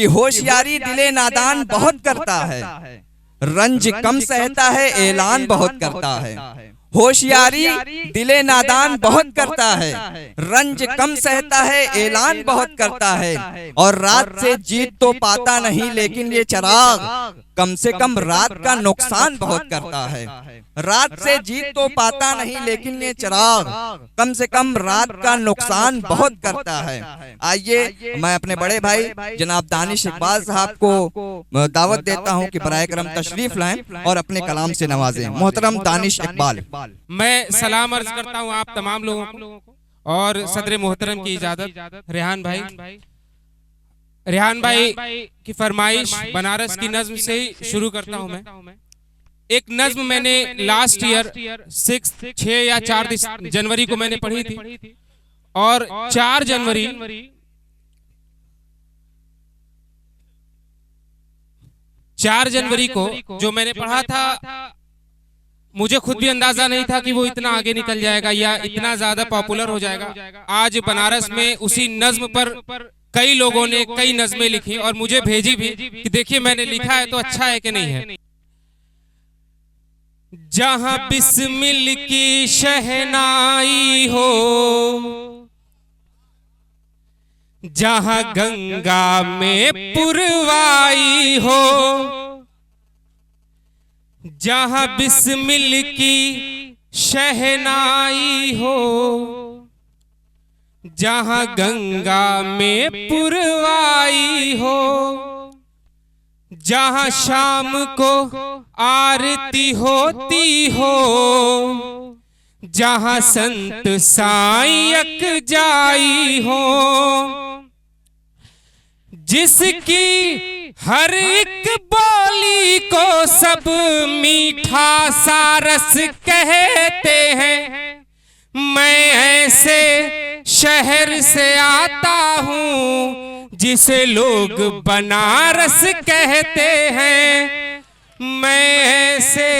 कि होशियारी दिले नादान बहुत करता है, रंज कम सहता है ऐलान बहुत करता है। होशियारी दिले नादान बहुत करता है, रंज कम सहता है ऐलान बहुत करता है। और रात से जीत तो पाता नहीं लेकिन ये चिराग कम से कम रात का नुकसान बहुत करता है। रात से जीत तो पाता नहीं लेकिन ये चिराग कम से कम रात का नुकसान बहुत करता है। आइए मैं अपने बड़े भाई जनाब दानिश इकबाल साहब को दावत देता हूं कि बराए करम तशरीफ लाएं और अपने कलाम से नवाजें। मोहतरम दानिश इकबाल। मैं सलाम अर्ज करता हूं आप तमाम लोगों को और सदर मोहतरम की इजाजत रेहान भाई की फरमाइश बनारस की नज्म से ही शुरू करता हूं मैं। एक नज्म मैंने लास्ट ईयर 6 या 4 जनवरी को मैंने पढ़ी थी और 4 जनवरी को जो मैंने पढ़ा था मुझे खुद भी अंदाजा नहीं था कि वो इतना आगे निकल जाएगा या इतना ज्यादा पॉपुलर हो जाएगा। आज बनारस में उसी नज्म पर कई लोगों ने कई नज्में लिखी और मुझे भेजी भी कि देखिए मैंने लिखा है तो अच्छा है कि नहीं है। जहां बिस्मिल की शहनाई हो, जहां गंगा में पुरवाई हो, जहां बिस्मिल की शहनाई हो, जहां गंगा में पुरवाई हो, जहां शाम को आरती होती हो, जहां संत साईं यकजाई हो, जिसकी हर एक बोली को सब मीठा सा रस कहते हैं। मैं ऐसे शहर से आता हूँ जिसे लोग बनारस कहते हैं। मैं ऐसे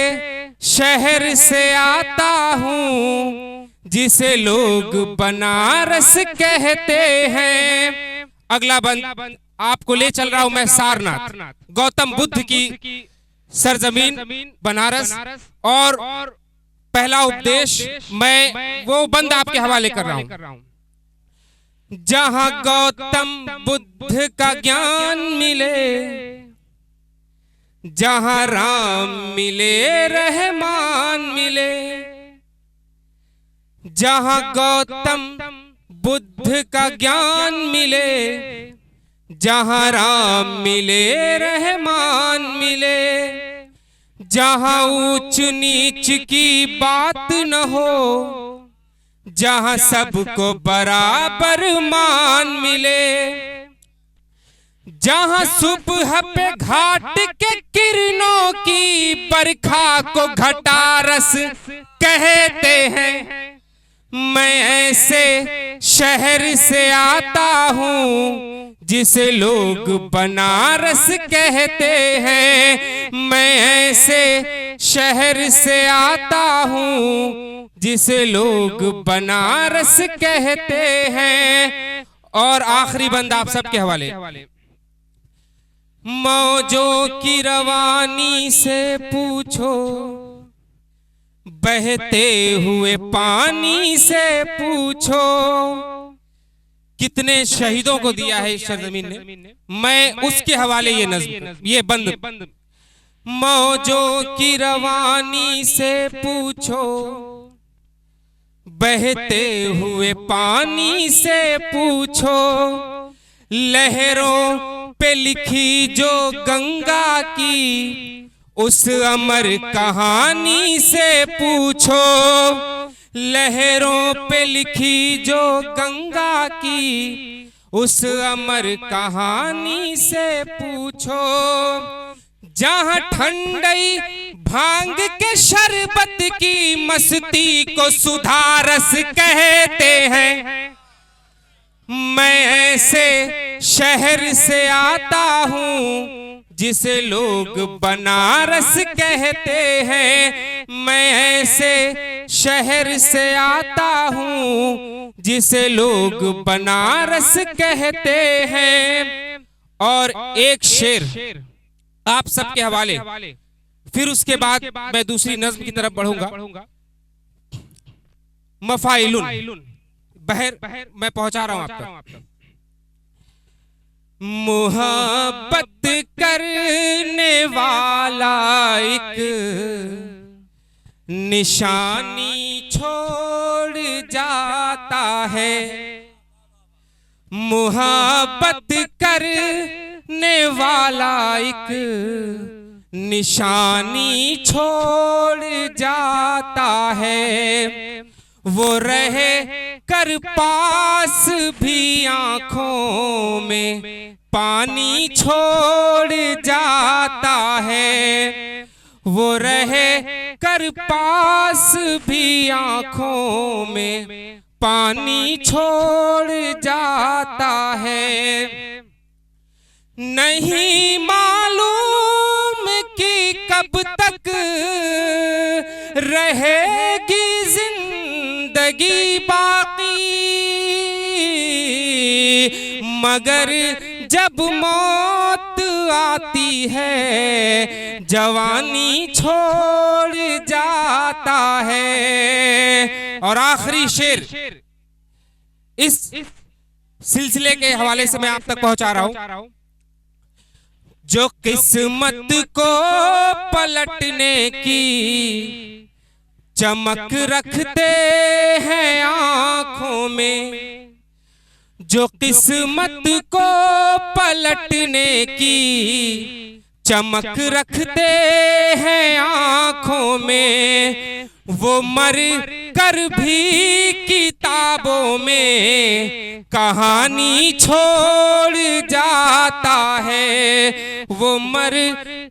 शहर से आता हूँ जिसे लोग बनारस कहते हैं। अगला बंद आपको ले चल रहा हूं मैं सारनाथ, गौतम बुद्ध की सरजमीन बनारस। और पहला उपदेश मैं वो बंद आपके हवाले कर रहा हूं। जहां गौतम बुद्ध का ज्ञान मिले, जहां राम मिले रहमान मिले, जहां गौतम बुद्ध का ज्ञान मिले, जहां राम मिले रहमान मिले, जहां ऊंच नीच की बात न हो, जहां सबको बराबर मान मिले, जहां सुबह पे घाट के किरणों की बरखा को घटा रस कहते हैं। मैं ऐसे शहर से आता हूँ जिसे लोग बनारस कहते हैं। मैं ऐसे शहर से आता हूँ जिसे लोग बनारस कहते हैं। और आखिरी बंद आप सबके हवाले। मौजों की रवानी से पूछो, बहते हुए पानी से पूछो, कितने शहीदों को दिया है इस सरजमीन ने। मैं उसके हवाले ये नज़्म, ये बंद। मौजों की रवानी से पूछो, बहते हुए पानी से पूछो, लहरों पे लिखी जो गंगा की उस अमर कहानी से पूछो, लहरों पे लिखी जो गंगा की उस अमर कहानी से पूछो, जहां ठंडई भांग के शरबत की मस्ती को सुधारस कहते हैं। मैं ऐसे शहर से आता हूँ जिसे लोग बनारस कहते हैं। मैं ऐसे शहर से आता हूँ जिसे लोग बनारस कहते हैं। और एक शेर आप सबके हवाले, फिर उसके बाद मैं दूसरी नज्म की तरफ बढ़ूंगा। मफाइलुन बहर मैं पहुंचा रहा हूं आप तक। मोहब्बत करने वाला एक निशानी छोड़ जाता है, मोहब्बत करने वाला एक निशानी छोड़ जाता है। वो रहे कर पास भी आंखों में पानी छोड़ जाता है। वो रहे कर पास भी आंखों में पानी छोड़ जाता है। नहीं मालूम कि कब तक रहेगी जिंदगी बाकी, मगर जब मौत आती है जवानी छोड़ जाता है। और आखिरी शेर इस सिलसिले के हवाले से मैं आप तक पहुंचा रहा हूं। जो किस्मत को पलटने की चमक रखते हैं आंखों में, जो किस्मत को पलटने की चमक रखते हैं आंखों में, वो मर कर भी किताबों में कहानी छोड़ जाता है। वो मर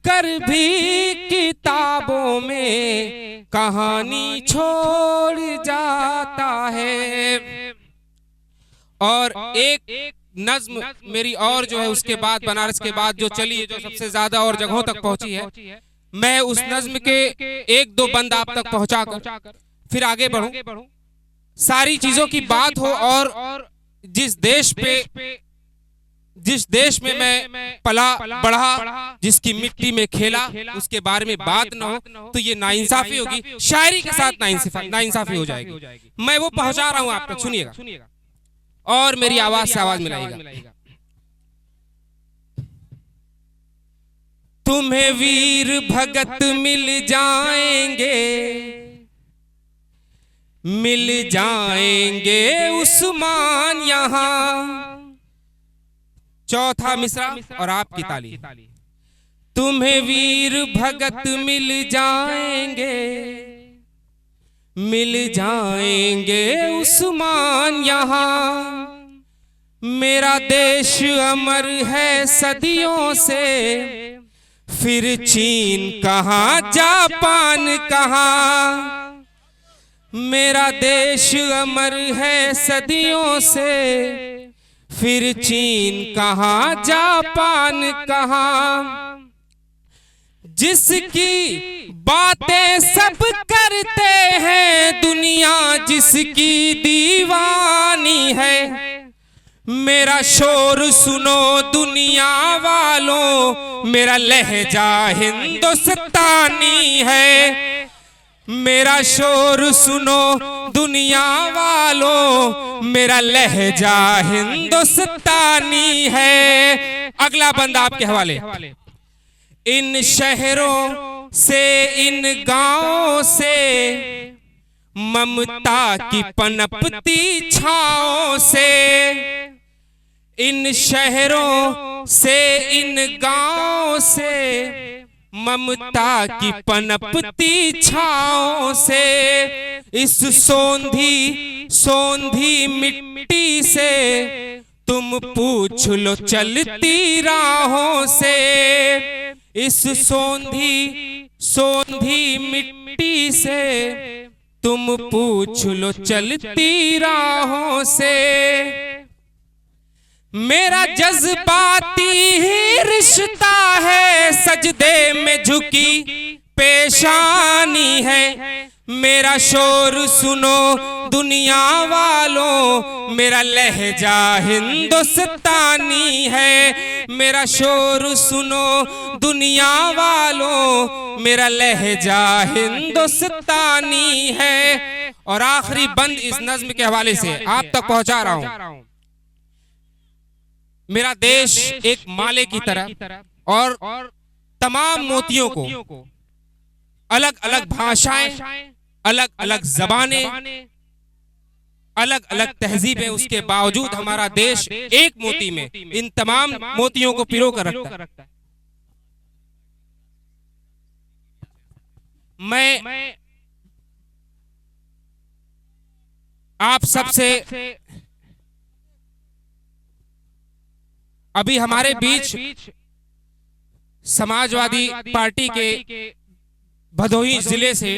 कर भी किताबों में कहानी छोड़ जाता है। और एक नज्म मेरी और जो है उसके बाद बनारस के बाद जो चली है, जो सबसे ज्यादा और जगहों तक पहुंची है, मैं उस नज्म के एक दो बंद आप तक पहुंचाकर फिर आगे बढ़ूं। सारी चीजों की बात हो और जिस देश में मैं पला बढ़ा, जिसकी मिट्टी में खेला, उसके बारे में बात न हो तो ये नाइंसाफी होगी, शायरी के साथ नाइंसाफी हो जाएगी। मैं वो पहुंचा रहा हूं आप तक, सुनिएगा और मेरी आवाज से आवाज मिलाइएगा। तुम्हें वीर भगत मिल जाएंगे उस्मान यहाँ। चौथा मिसरा और आपकी ताली। तुम्हें वीर भगत मिल जाएंगे उस्मान यहाँ। मेरा देश अमर है सदियों से, फिर चीन कहाँ जापान कहाँ। मेरा देश अमर है सदियों से, फिर चीन कहाँ जापान कहाँ। जिसकी बातें सब करते हैं दुनिया, जिसकी दीवानी है। मेरा शोर सुनो दुनिया वालों, मेरा लहजा हिंदुस्तानी है। मेरा शोर सुनो दुनिया वालों, मेरा लहजा हिंदुस्तानी है। अगला बंद आपके हवाले। इन शहरों से इन गांवों से, ममता की पनपती छाओं से। इन शहरों से इन गांवों से, ममता की पनपती छाओं से। इस सोंधी मिट्टी से तुम पूछ लो चलती राहों से। इस सोंधी मिट्टी से तुम पूछ लो चलती राहों से। मेरा जज्बाती ही रिश्ता है, सजदे में झुकी पेशानी है। मेरा शोर सुनो दुनिया वालों, मेरा लहजा हिंदुस्तानी है। मेरा शोर सुनो दुनिया वालों, मेरा लहजा हिंदुस्तानी है। और आखिरी बंद इस नज्म के हवाले से आप तक पहुंचा रहा हूं। मेरा देश एक माले की तरह और तमाम मोतियों को अलग अलग भाषाएं, अलग अलग जबानें, अलग अलग तहजीबें, उसके बावजूद हमारा देश एक मोती में इन तमाम मोतियों को पिरो कर रखता है। मैं आप सबसे अभी हमारे बीच समाजवादी पार्टी के भदोही जिले से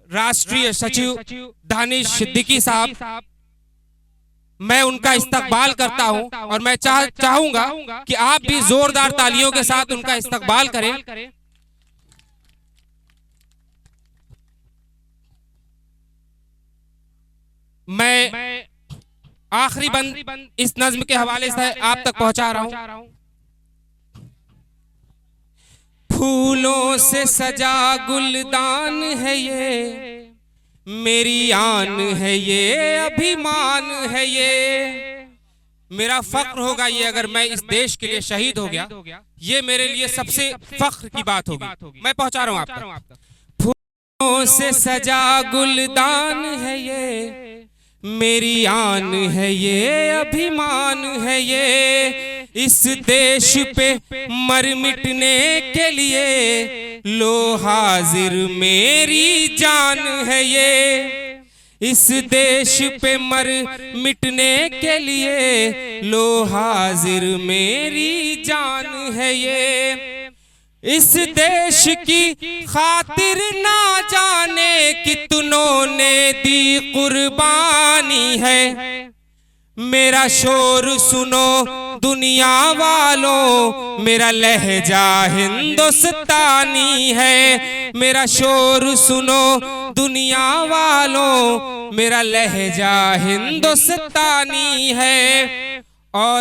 राष्ट्रीय सचिव दानिश सिद्दीकी साहब, मैं उनका इस्तकबाल करता हूं और मैं चाहूंगा कि आप भी जोरदार तालियों के साथ उनका इस्तकबाल करें। मैं आखिरी बंद इस नज्म के हवाले से आप तक पहुंचा रहा हूं। फूलों से सजा गुलदान है ये, मेरी आन है ये, अभिमान है ये। मेरा फख्र होगा ये अगर मैं इस देश के लिए शहीद हो गया, ये मेरे लिए सबसे फख्र की बात होगी। मैं पहुंचा रहा हूं आप तक। फूलों से सजा गुलदान है ये, मेरी आन है ये, अभिमान है ये। इस देश पे मर मिटने के लिए लो हाजिर मेरी जान है ये। इस देश पे मर मिटने के लिए लो हाजिर मेरी जान है ये। इस देश की खातिर ना जाने कितनों ने दी कुर्बानी है। मेरा शोर सुनो दुनिया वालों, मेरा लहजा हिंदुस्तानी है। मेरा शोर सुनो दुनिया वालों, मेरा लहजा हिंदुस्तानी है। और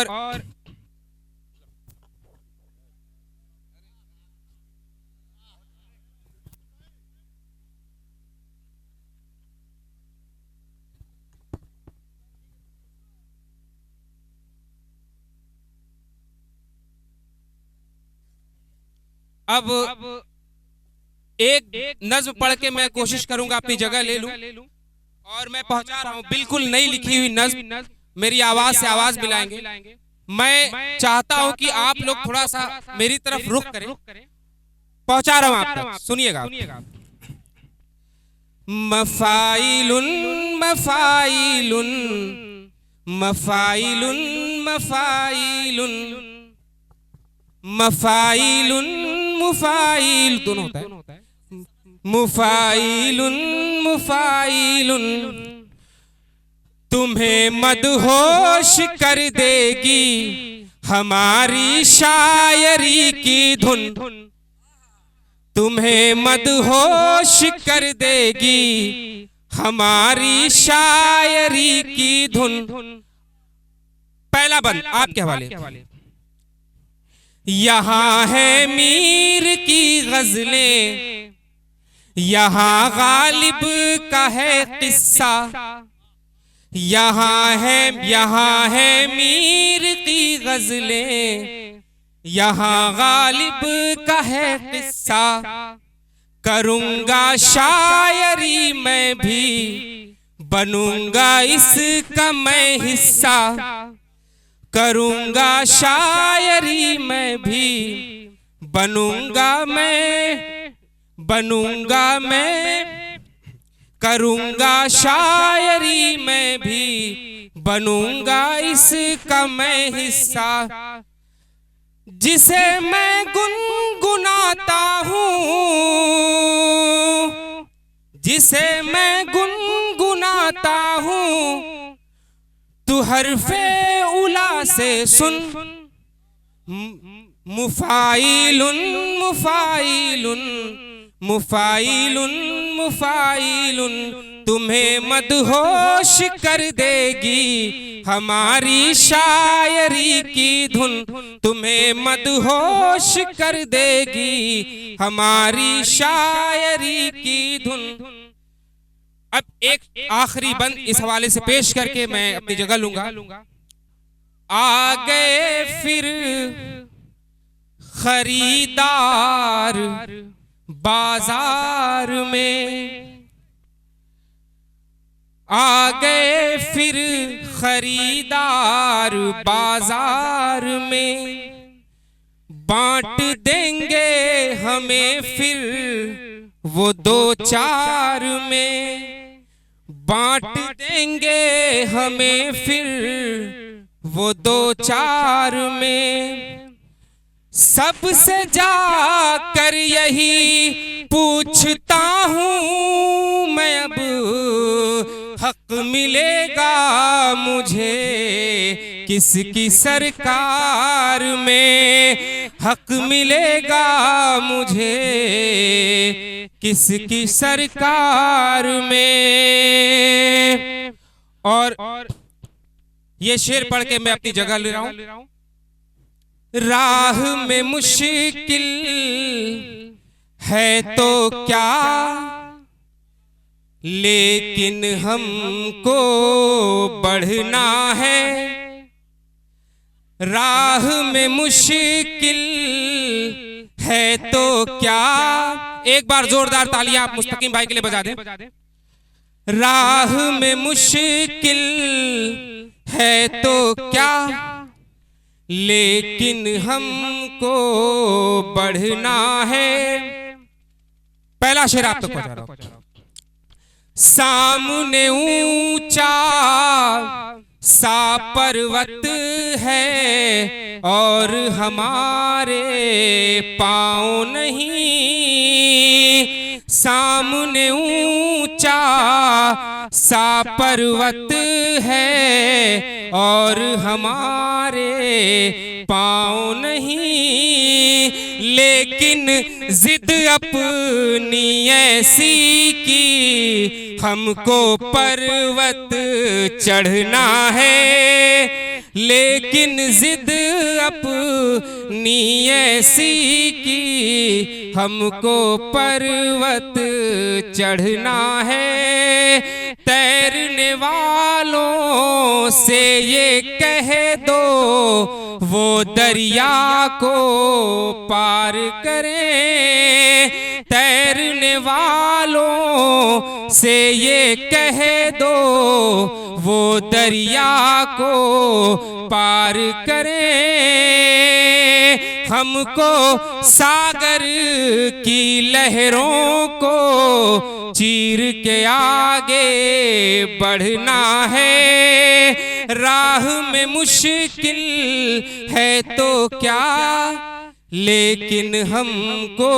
अब एक नज्म पढ़ के मैं कोशिश करूंगा अपनी जगह ले लूं। और मैं पहुंचा रहा हूं बिल्कुल नई लिखी हुई नज्म, मेरी आवाज से आवाज मिलाएंगे। मैं चाहता हूं कि आप लोग थोड़ा सा मेरी तरफ रुख करें। पहुंचा रहा हूं आप तक, सुनिएगा। मफाइलुन मफाइलुन मफाइलुन मफाइलुन मफाइलुन मुफाइल दोनों होता है। मुफाइलुन मुफाइलुन तुम्हें मदहोश कर देगी हमारी शायरी की धुन। तुम्हें मदहोश कर देगी हमारी शायरी की धुन। पहला बंद आपके हवाले। यहाँ है मीर की गजलें, यहाँ गालिब का है किस्सा। यहाँ है मीर की गजलें, यहाँ गालिब का है किस्सा। करूँगा शायरी मैं भी, बनूंगा इसका मैं हिस्सा। करूँगा शायरी मैं भी, बनूंगा मैं करूँगा शायरी मैं भी, बनूंगा इसका मैं हिस्सा। जिसे मैं गुनगुनाता हूँ, जिसे मैं गुनगुनाता हूँ, तू हरफे उला से सुन। मुफाइलुन मुफाइलुन मुफाइलुन मुफाइलुन, तुम्हें मदहोश कर देगी हमारी शायरी की धुन, तुम्हें मदहोश कर देगी हमारी शायरी की धुन। अब एक आखिरी बंद इस हवाले से पेश करके मैं अपनी जगह लूंगा। आ गए फिर खरीदार बाजार में, आ गए फिर खरीदार बाजार में, बांट देंगे हमें फिर वो दो चार में, बांट देंगे हमें फिर वो दो चार में। सबसे जाकर यही पूछता हूँ मैं अब, हक मिलेगा मुझे किसकी सरकार में, हक मिलेगा मुझे किसकी सरकार में। और ये शेर पढ़ के मैं अपनी जगह ले रहा हूं। राह में मुश्किल है तो क्या, लेकिन हमको बढ़ना है। राह में मुश्किल है तो क्या, एक बार जोरदार तालियां आप मुस्तकीम भाई के लिए बजा दें। राह में मुश्किल है तो क्या, लेकिन हमको बढ़ना है। पहला शेर आप तक पहुंचा रहा हूं। सामने ऊंचा सा पर्वत है और हमारे पाँव नहीं, सामने ऊंचा सा पर्वत है और हमारे पाँव नहीं, लेकिन जिद अपनी ऐसी की हमको पर्वत चढ़ना है, लेकिन जिद अपनी ऐसी की हमको पर्वत चढ़ना है। तैरने वालों से ये कह दो वो दरिया को पार करें, तैरने वालों से ये कह दो वो दरिया को पार करें। हमको सागर की लहरों को चीर के आगे बढ़ना है। राह में मुश्किल है तो क्या, लेकिन हमको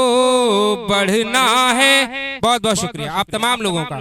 बढ़ना है। बहुत बहुत शुक्रिया आप तमाम लोगों का।